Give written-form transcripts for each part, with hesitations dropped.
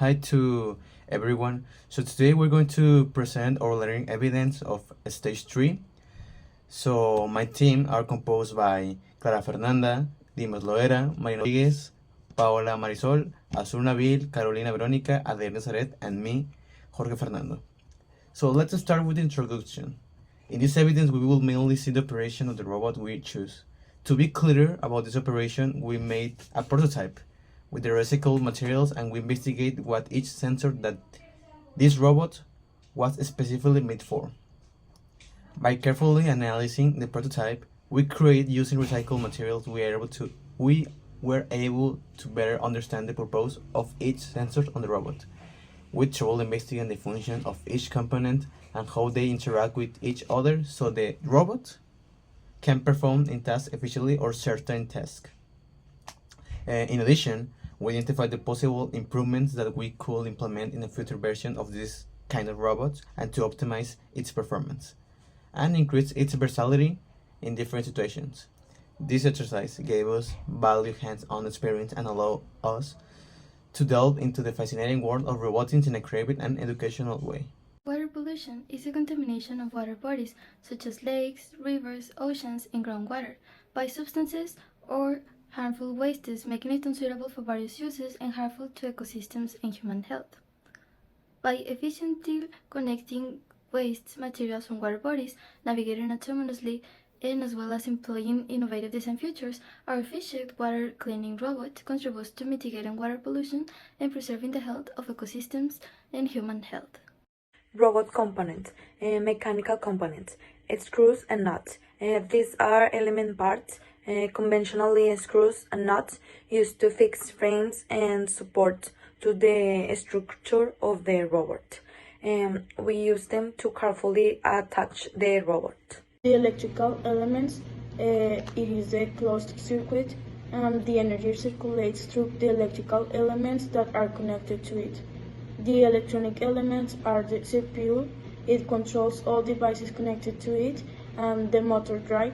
Hi to everyone. So today we're going to present our learning evidence of stage 3. So my team are composed by Clara Fernanda, Dimas Loera, Marina Rodriguez, Paola Marisol, Azul Nabil, Carolina Verónica, Adriana Zaret, and me, Jorge Fernando. So let's start with the introduction. In this evidence, we will mainly see the operation of the robot we choose. To be clear about this operation, we made a prototype with the recycled materials and we investigate what each sensor that this robot was specifically made for. By carefully analyzing the prototype we create using recycled materials, we were able to better understand the purpose of each sensor on the robot. We trouble investigating the function of each component and how they interact with each other so the robot can perform in tasks efficiently or certain tasks. In addition, we identified the possible improvements that we could implement in a future version of this kind of robot and to optimize its performance and increase its versatility in different situations. This exercise gave us valuable hands-on experience and allowed us to delve into the fascinating world of robotics in a creative and educational way. Water pollution is a contamination of water bodies such as lakes, rivers, oceans, and groundwater by substances or harmful wastes, making it unsuitable for various uses and harmful to ecosystems and human health. By efficiently connecting waste materials from water bodies, navigating autonomously, and as well as employing innovative design features, our efficient water cleaning robot contributes to mitigating water pollution and preserving the health of ecosystems and human health. Robot components, mechanical components, screws and nuts. These are element parts, conventionally screws and nuts used to fix frames and support to the structure of the robot. We use them to carefully attach the robot. The electrical elements, it is a closed circuit and the energy circulates through the electrical elements that are connected to it. The electronic elements are the CPU. It controls all devices connected to it, and the motor drive.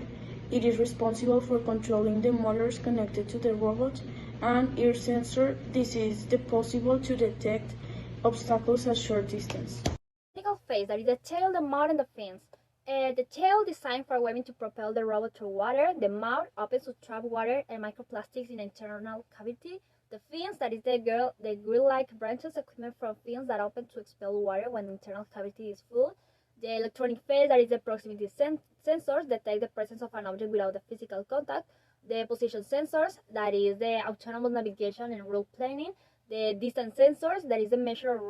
It is responsible for controlling the motors connected to the robot, and ear sensor. This is possible to detect obstacles at short distance. Mechanical phase, that is the tail, the mouth, and the fins. The tail designed for waving to propel the robot through water. The mouth opens to trap water and microplastics in the internal cavity. The fins, that is the grill-like branches equipment from fins that open to expel water when the internal cavity is full. The electronic phase, that is the proximity sensors, detect the presence of an object without the physical contact. The position sensors, that is the autonomous navigation and route planning. The distance sensors, that is the measure of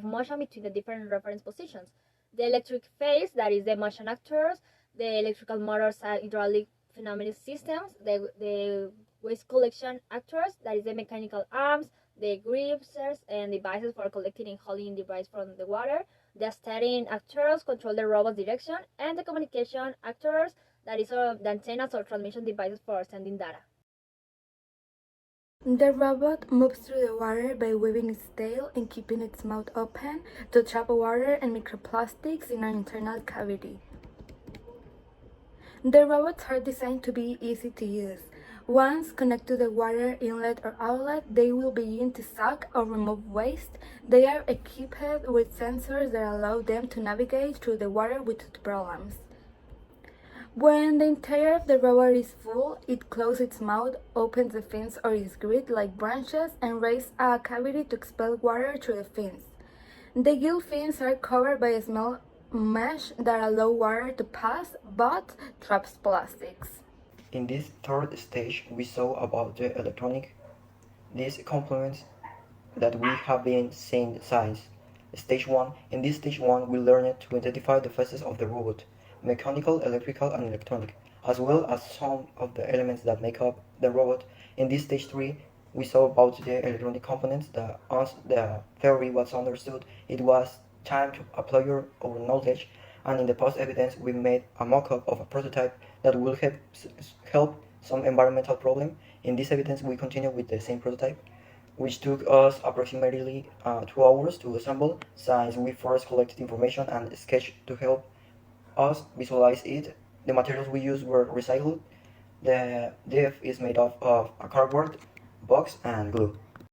motion between the different reference positions. The electric phase, that is the motion actors. The electrical motors and hydraulic pneumatic systems. The waste collection actors, that is the mechanical arms, the grips and devices for collecting and hauling device from the water. The steering actors control the robot's direction, and the communication actors, that is the antennas or transmission devices for sending data. The robot moves through the water by waving its tail and keeping its mouth open to trap water and microplastics in an internal cavity. The robots are designed to be easy to use. Once connected to the water inlet or outlet, they will begin to suck or remove waste. They are equipped with sensors that allow them to navigate through the water without problems. When the interior of the robot is full, it closes its mouth, opens the fins or its grid-like branches, and raises a cavity to expel water through the fins. The gill fins are covered by a small mesh that allow water to pass but traps plastics. In this third stage, we saw about the electronic. These complements that we have been seeing since stage 1. In this stage 1, we learned to identify the phases of the robot, mechanical, electrical, and electronic, as well as some of the elements that make up the robot. In this stage 3, we saw about the electronic components. Once the theory was understood, it was time to apply our knowledge, and in the post evidence we made a mock-up of a prototype that will help some environmental problem. In this evidence we continue with the same prototype, which took us approximately 2 hours to assemble, since we first collected information and sketched to help us visualize it. The materials we used were recycled. The diff is made of a cardboard box and glue.